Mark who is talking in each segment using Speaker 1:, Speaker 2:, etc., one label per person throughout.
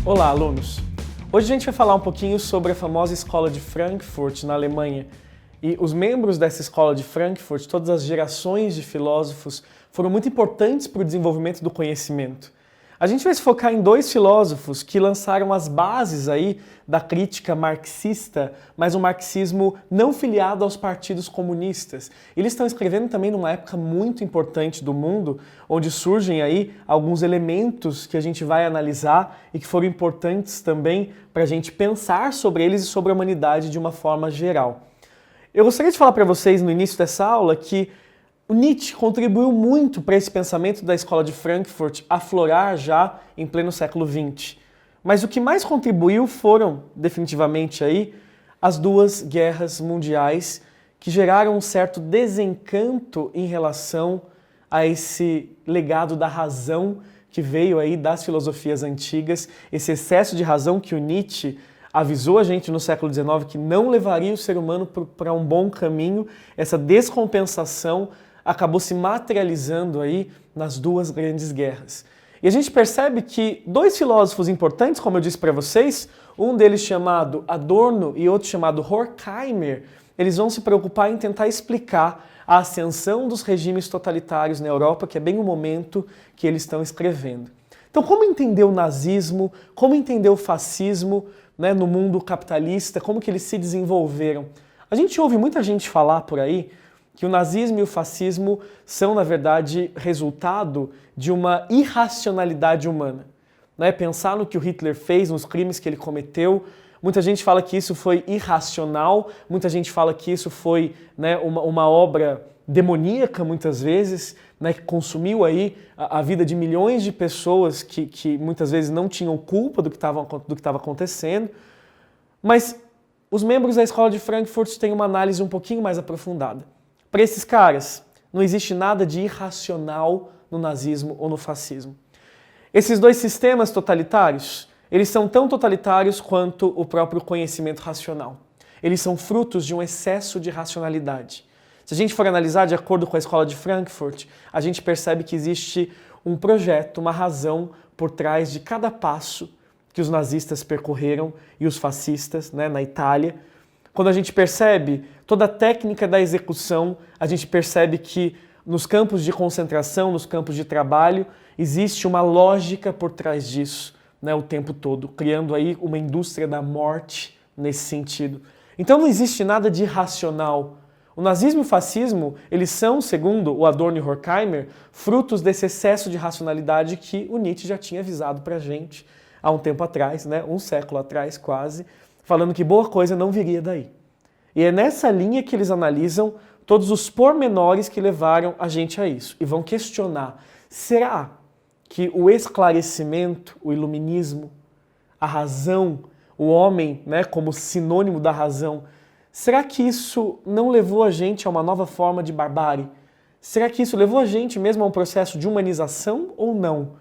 Speaker 1: Olá, alunos! Hoje a gente vai falar um pouquinho sobre a famosa Escola de Frankfurt, na Alemanha. E os membros dessa Escola de Frankfurt, todas as gerações de filósofos, foram muito importantes para o desenvolvimento do conhecimento. A gente vai se focar em dois filósofos que lançaram as bases aí da crítica marxista, mas um marxismo não filiado aos partidos comunistas. Eles estão escrevendo também numa época muito importante do mundo, onde surgem aí alguns elementos que a gente vai analisar e que foram importantes também para a gente pensar sobre eles e sobre a humanidade de uma forma geral. Eu gostaria de falar para vocês no início dessa aula que o Nietzsche contribuiu muito para esse pensamento da Escola de Frankfurt aflorar já em pleno século XX. Mas o que mais contribuiu foram, definitivamente, aí, as duas guerras mundiais que geraram um certo desencanto em relação a esse legado da razão que veio aí das filosofias antigas, esse excesso de razão que o Nietzsche avisou a gente no século XIX que não levaria o ser humano para um bom caminho, essa descompensação acabou se materializando aí nas duas grandes guerras. E a gente percebe que dois filósofos importantes, como eu disse para vocês, um deles chamado Adorno e outro chamado Horkheimer, eles vão se preocupar em tentar explicar a ascensão dos regimes totalitários na Europa, que é bem o momento que eles estão escrevendo. Então, como entender o nazismo, como entender o fascismo, né, no mundo capitalista, como que eles se desenvolveram? A gente ouve muita gente falar por aí que o nazismo e o fascismo são, na verdade, resultado de uma irracionalidade humana. Né? Pensar no que o Hitler fez, nos crimes que ele cometeu, muita gente fala que isso foi irracional, muita gente fala que isso foi, né, uma obra demoníaca, muitas vezes, né, que consumiu aí a vida de milhões de pessoas que muitas vezes não tinham culpa do que estava acontecendo. Mas os membros da Escola de Frankfurt têm uma análise um pouquinho mais aprofundada. Para esses caras, não existe nada de irracional no nazismo ou no fascismo. Esses dois sistemas totalitários, eles são tão totalitários quanto o próprio conhecimento racional. Eles são frutos de um excesso de racionalidade. Se a gente for analisar de acordo com a Escola de Frankfurt, a gente percebe que existe um projeto, uma razão por trás de cada passo que os nazistas percorreram e os fascistas, né, na Itália. Quando a gente percebe toda a técnica da execução, a gente percebe que nos campos de concentração, nos campos de trabalho, existe uma lógica por trás disso, né, o tempo todo, criando aí uma indústria da morte nesse sentido. Então não existe nada de irracional. O nazismo e o fascismo, eles são, segundo o Adorno e Horkheimer, frutos desse excesso de racionalidade que o Nietzsche já tinha avisado pra gente há um tempo atrás, né, um século atrás quase, falando que boa coisa não viria daí. E é nessa linha que eles analisam todos os pormenores que levaram a gente a isso. E vão questionar, será que o esclarecimento, o iluminismo, a razão, o homem, né, como sinônimo da razão, será que isso não levou a gente a uma nova forma de barbárie? Será que isso levou a gente mesmo a um processo de humanização ou não?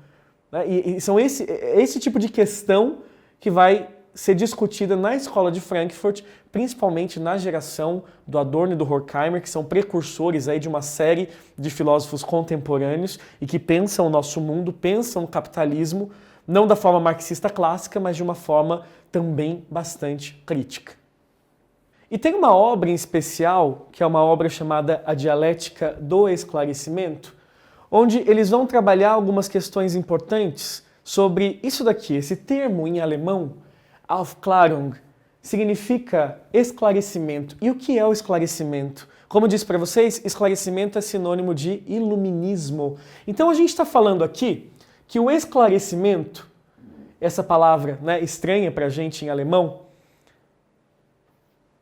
Speaker 1: E são esse tipo de questão que vai ser discutida na Escola de Frankfurt, principalmente na geração do Adorno e do Horkheimer, que são precursores aí de uma série de filósofos contemporâneos e que pensam o nosso mundo, pensam o capitalismo, não da forma marxista clássica, mas de uma forma também bastante crítica. E tem uma obra em especial, que é uma obra chamada A Dialética do Esclarecimento, onde eles vão trabalhar algumas questões importantes sobre isso daqui, esse termo em alemão, Aufklärung, significa esclarecimento. E o que é o esclarecimento? Como eu disse para vocês, esclarecimento é sinônimo de iluminismo. Então a gente está falando aqui que o esclarecimento, essa palavra, né, estranha para a gente em alemão,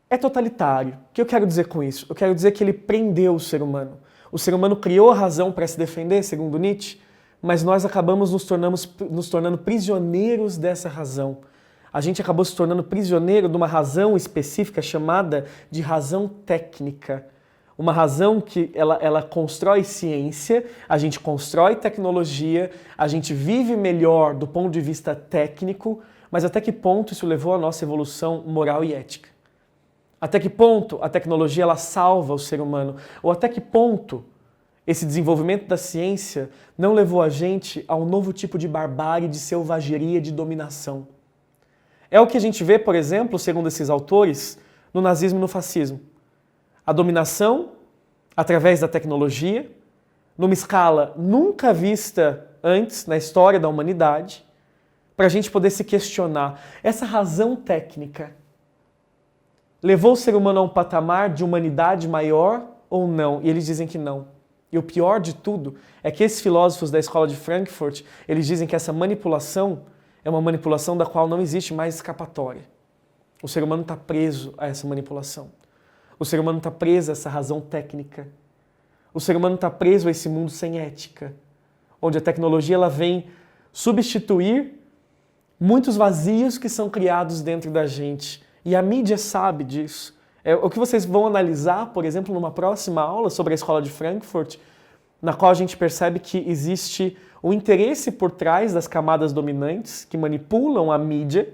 Speaker 1: é totalitário. O que eu quero dizer com isso? Eu quero dizer que ele prendeu o ser humano. O ser humano criou a razão para se defender, segundo Nietzsche, mas nós acabamos nos tornando prisioneiros dessa razão. A gente acabou se tornando prisioneiro de uma razão específica chamada de razão técnica. Uma razão que ela constrói ciência, a gente constrói tecnologia, a gente vive melhor do ponto de vista técnico, mas até que ponto isso levou à nossa evolução moral e ética? Até que ponto a tecnologia ela salva o ser humano? Ou até que ponto esse desenvolvimento da ciência não levou a gente a um novo tipo de barbárie, de selvageria, de dominação? É o que a gente vê, por exemplo, segundo esses autores, no nazismo e no fascismo. A dominação através da tecnologia, numa escala nunca vista antes na história da humanidade, para a gente poder se questionar. Essa razão técnica levou o ser humano a um patamar de humanidade maior ou não? E eles dizem que não. E o pior de tudo é que esses filósofos da escola de Frankfurt, eles dizem que essa manipulação é uma manipulação da qual não existe mais escapatória. O ser humano está preso a essa manipulação. O ser humano está preso a essa razão técnica. O ser humano está preso a esse mundo sem ética, onde a tecnologia ela vem substituir muitos vazios que são criados dentro da gente. E a mídia sabe disso. É o que vocês vão analisar, por exemplo, numa próxima aula sobre a escola de Frankfurt, na qual a gente percebe que existe um interesse por trás das camadas dominantes que manipulam a mídia,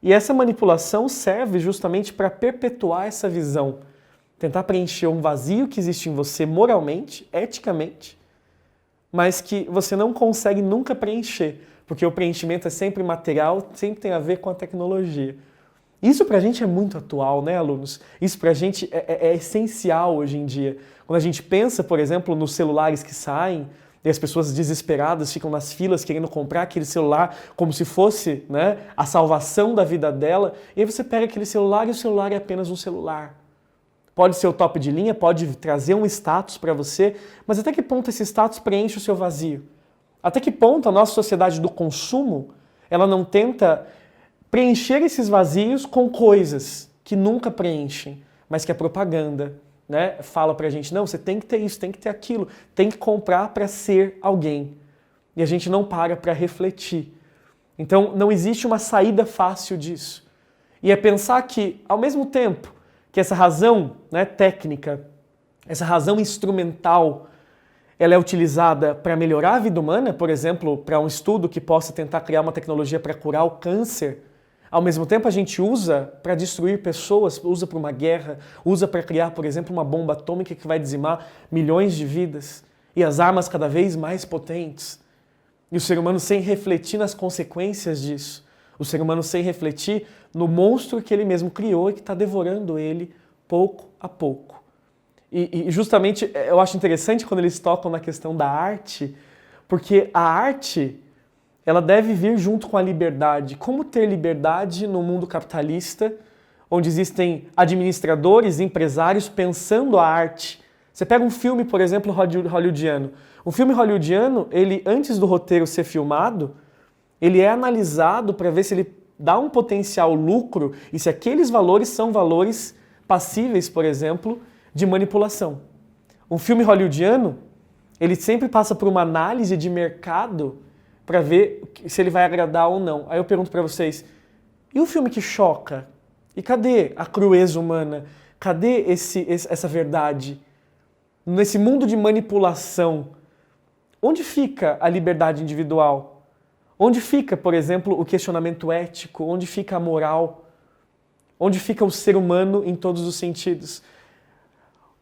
Speaker 1: e essa manipulação serve justamente para perpetuar essa visão, tentar preencher um vazio que existe em você moralmente, eticamente, mas que você não consegue nunca preencher, porque o preenchimento é sempre material, sempre tem a ver com a tecnologia. Isso pra gente é muito atual, né, alunos? Isso pra gente é essencial hoje em dia. Quando a gente pensa, por exemplo, nos celulares que saem, e as pessoas desesperadas ficam nas filas querendo comprar aquele celular como se fosse, né, a salvação da vida dela, e aí você pega aquele celular e o celular é apenas um celular. Pode ser o top de linha, pode trazer um status para você, mas até que ponto esse status preenche o seu vazio? Até que ponto a nossa sociedade do consumo, ela não tenta preencher esses vazios com coisas que nunca preenchem, mas que a propaganda, né, fala pra gente, não, você tem que ter isso, tem que ter aquilo, tem que comprar para ser alguém. E a gente não para refletir. Então não existe uma saída fácil disso. E é pensar que, ao mesmo tempo que essa razão, né, técnica, essa razão instrumental, ela é utilizada para melhorar a vida humana, por exemplo, para um estudo que possa tentar criar uma tecnologia para curar o câncer, ao mesmo tempo a gente usa para destruir pessoas, usa para uma guerra, usa para criar, por exemplo, uma bomba atômica que vai dizimar milhões de vidas, e as armas cada vez mais potentes. E o ser humano sem refletir nas consequências disso, o ser humano sem refletir no monstro que ele mesmo criou e que está devorando ele pouco a pouco. E justamente eu acho interessante quando eles tocam na questão da arte, porque a arte ela deve vir junto com a liberdade. Como ter liberdade no mundo capitalista, onde existem administradores, empresários pensando a arte? Você pega um filme, por exemplo, hollywoodiano. Um filme hollywoodiano, ele antes do roteiro ser filmado, ele é analisado para ver se ele dá um potencial lucro e se aqueles valores são valores passíveis, por exemplo, de manipulação. Um filme hollywoodiano, ele sempre passa por uma análise de mercado para ver se ele vai agradar ou não. Aí eu pergunto para vocês, e o filme que choca? E cadê a crueza humana? Cadê essa verdade? Nesse mundo de manipulação, onde fica a liberdade individual? Onde fica, por exemplo, o questionamento ético? Onde fica a moral? Onde fica o ser humano em todos os sentidos?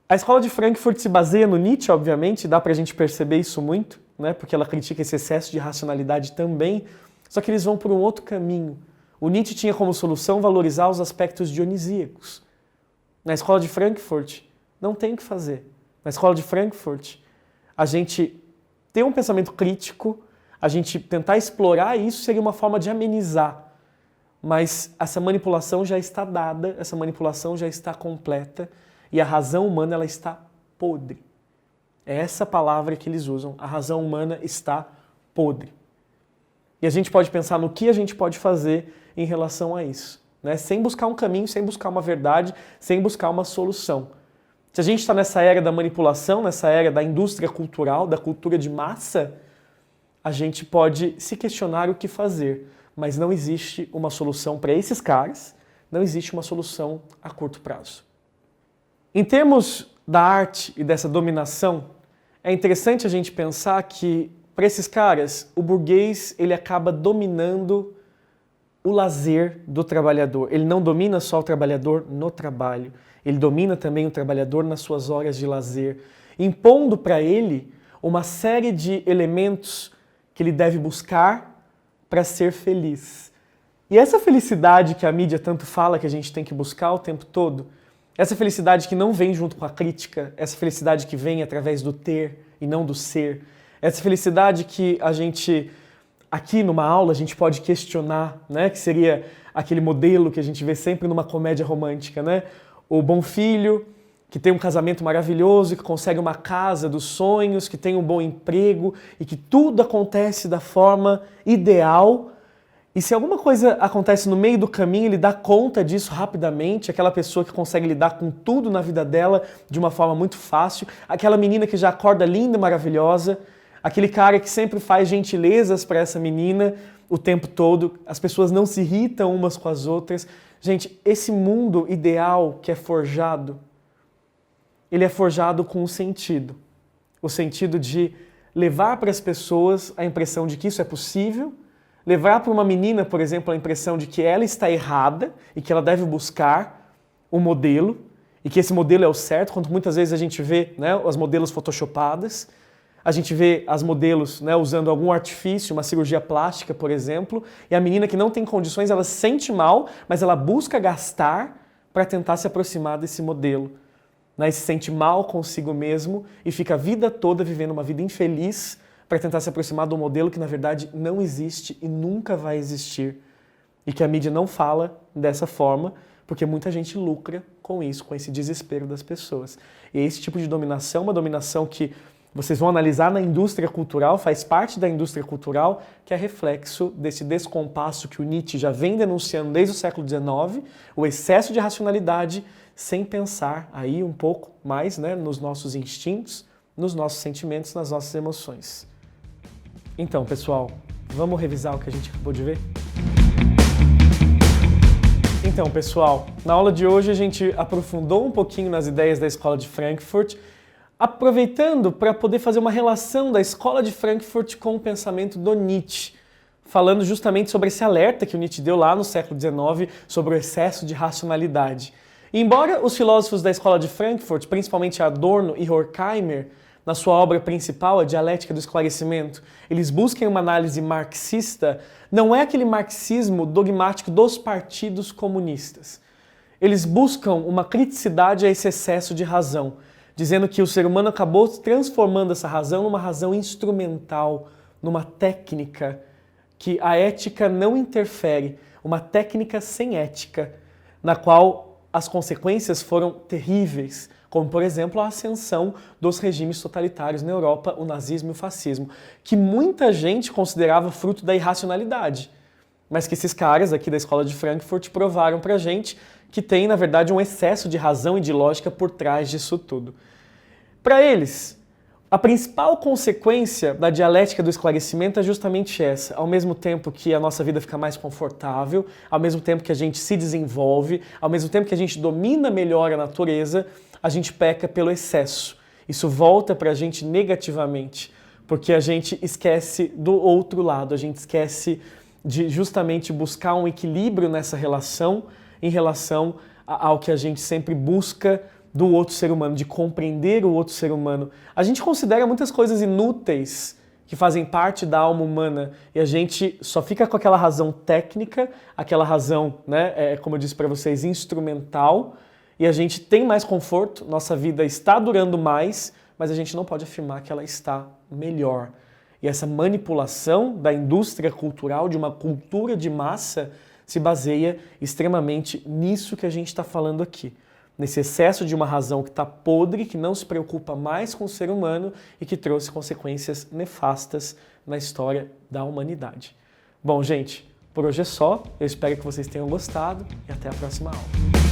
Speaker 1: A escola de Frankfurt se baseia no Nietzsche, obviamente, dá para a gente perceber isso muito, né? Porque ela critica esse excesso de racionalidade também, só que eles vão por um outro caminho. O Nietzsche tinha como solução valorizar os aspectos dionisíacos. Na escola de Frankfurt, não tem o que fazer. Na escola de Frankfurt, a gente ter um pensamento crítico, a gente tentar explorar isso seria uma forma de amenizar. Mas essa manipulação já está dada, essa manipulação já está completa e a razão humana ela está podre. É essa palavra que eles usam, a razão humana está podre. E a gente pode pensar no que a gente pode fazer em relação a isso, né? Sem buscar um caminho, sem buscar uma verdade, sem buscar uma solução. Se a gente está nessa era da manipulação, nessa era da indústria cultural, da cultura de massa, a gente pode se questionar o que fazer, mas não existe uma solução para esses caras, não existe uma solução a curto prazo. Em termos da arte e dessa dominação, é interessante a gente pensar que, para esses caras, o burguês ele acaba dominando o lazer do trabalhador. Ele não domina só o trabalhador no trabalho, ele domina também o trabalhador nas suas horas de lazer, impondo para ele uma série de elementos que ele deve buscar para ser feliz. E essa felicidade que a mídia tanto fala que a gente tem que buscar o tempo todo, essa felicidade que não vem junto com a crítica, essa felicidade que vem através do ter e não do ser, essa felicidade que a gente, aqui numa aula, a gente pode questionar, né? Que seria aquele modelo que a gente vê sempre numa comédia romântica, né? O bom filho, que tem um casamento maravilhoso, que consegue uma casa dos sonhos, que tem um bom emprego e que tudo acontece da forma ideal. E se alguma coisa acontece no meio do caminho, ele dá conta disso rapidamente, aquela pessoa que consegue lidar com tudo na vida dela de uma forma muito fácil, aquela menina que já acorda linda e maravilhosa, aquele cara que sempre faz gentilezas para essa menina o tempo todo, as pessoas não se irritam umas com as outras. Gente, esse mundo ideal que é forjado, ele é forjado com um sentido. O sentido de levar para as pessoas a impressão de que isso é possível, levar para uma menina, por exemplo, a impressão de que ela está errada e que ela deve buscar um modelo e que esse modelo é o certo, quando muitas vezes a gente vê, né, as modelos photoshopadas, a gente vê as modelos, né, usando algum artifício, uma cirurgia plástica, por exemplo, e a menina que não tem condições, ela se sente mal, mas ela busca gastar para tentar se aproximar desse modelo. Né, e se sente mal consigo mesmo e fica a vida toda vivendo uma vida infeliz para tentar se aproximar de um modelo que, na verdade, não existe e nunca vai existir. E que a mídia não fala dessa forma, porque muita gente lucra com isso, com esse desespero das pessoas. E esse tipo de dominação, uma dominação que vocês vão analisar na indústria cultural, faz parte da indústria cultural, que é reflexo desse descompasso que o Nietzsche já vem denunciando desde o século XIX, o excesso de racionalidade, sem pensar aí um pouco mais, né, nos nossos instintos, nos nossos sentimentos, nas nossas emoções. Então, pessoal, vamos revisar o que a gente acabou de ver? Então, pessoal, na aula de hoje a gente aprofundou um pouquinho nas ideias da Escola de Frankfurt, aproveitando para poder fazer uma relação da Escola de Frankfurt com o pensamento do Nietzsche, falando justamente sobre esse alerta que o Nietzsche deu lá no século XIX sobre o excesso de racionalidade. E embora os filósofos da Escola de Frankfurt, principalmente Adorno e Horkheimer, na sua obra principal, A Dialética do Esclarecimento, eles busquem uma análise marxista, não é aquele marxismo dogmático dos partidos comunistas. Eles buscam uma criticidade a esse excesso de razão, dizendo que o ser humano acabou transformando essa razão numa razão instrumental, numa técnica que a ética não interfere, uma técnica sem ética, na qual as consequências foram terríveis, como, por exemplo, a ascensão dos regimes totalitários na Europa, o nazismo e o fascismo, que muita gente considerava fruto da irracionalidade, mas que esses caras aqui da Escola de Frankfurt provaram pra gente que tem, na verdade, um excesso de razão e de lógica por trás disso tudo. Para eles, a principal consequência da dialética do esclarecimento é justamente essa. Ao mesmo tempo que a nossa vida fica mais confortável, ao mesmo tempo que a gente se desenvolve, ao mesmo tempo que a gente domina melhor a natureza, a gente peca pelo excesso. Isso volta para a gente negativamente, porque a gente esquece do outro lado, a gente esquece de justamente buscar um equilíbrio nessa relação, em relação ao que a gente sempre busca do outro ser humano, de compreender o outro ser humano. A gente considera muitas coisas inúteis que fazem parte da alma humana e a gente só fica com aquela razão técnica, aquela razão, né, como eu disse para vocês, instrumental, e a gente tem mais conforto, nossa vida está durando mais, mas a gente não pode afirmar que ela está melhor. E essa manipulação da indústria cultural, de uma cultura de massa, se baseia extremamente nisso que a gente está falando aqui. Nesse excesso de uma razão que está podre, que não se preocupa mais com o ser humano e que trouxe consequências nefastas na história da humanidade. Bom, gente, por hoje é só. Eu espero que vocês tenham gostado e até a próxima aula.